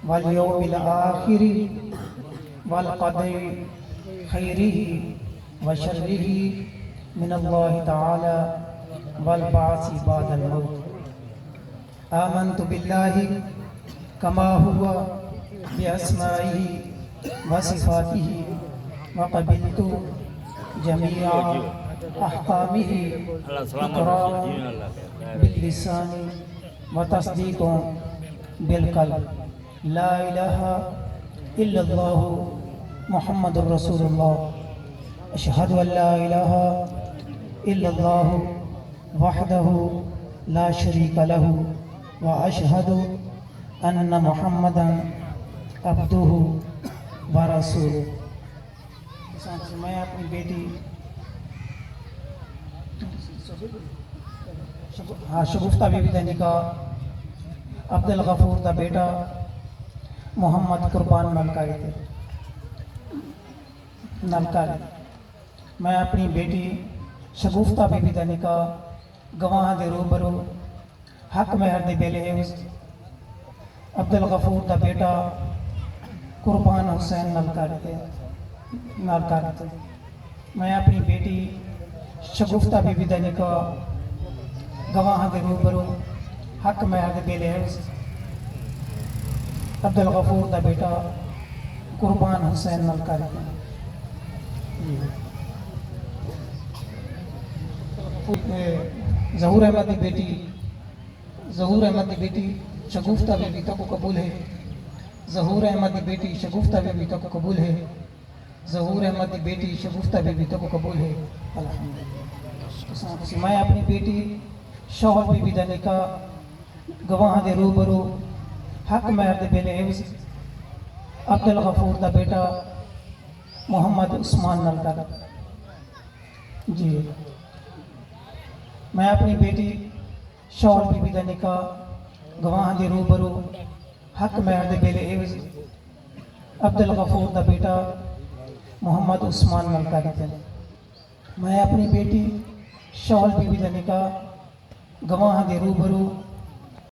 Volume الآخر والقدر خیرہ وشرہ من اللہ تعالی والبعث بعد الموت۔ آمنت باللہ کما ہوا بأسمائہ وصفاتہ وقبلت جميع أحكامه إقرارا باللسان وتصديقا بالقلب، لا إله إلا الله محمد رسول الله، أشهد أن لا إله إلا الله وحده لا شريك له، وأشهد أن محمدا عبده ورسوله۔ میں اپنی بیٹی شگفتہ بی بی دا نکاح عبدالغفور دا بیٹا محمد قربان نلکاری تھے نلکاری۔ میں اپنی بیٹی شگفتہ بی بی دا نکاح گواہ دے روبرو حق مہر دے بیلے عبدالغفور دا بیٹا قربان حسین نلکاری تھے۔ میں اپنی بیٹی شگفتہ بی بی دا نکاح گواہ دے روبرو حق مہر دے بیلے عبدالغفور دا بیٹا قربان حسین نلکاری تھے۔ ظہور احمد دی بیٹی شگفتہ بی بی کو قبول ہے۔ ظہور احمد دی بیٹی شگفتہ بی بی کو قبول ہے۔ ظہور احمد دی بیٹی شگفتہ بی بی کو قبول ہے۔ الحمدللہ۔ میں اپنی بیٹی شوہر بی بی دا نکاح گواہ دے روبرو حق مہر دے بیلے عبدالغفور دا بیٹا محمد عثمان نلکاری۔ جی میں اپنی بیٹی شوہر بی بی دا نکاح گواہ دے روبرو حق مہر دے بیلے عبدالغفور دا بیٹا محمد عثمان نلکاری تھے۔ میں اپنی بیٹی شوہر بی بی دا نکاح گواہ دے روبرو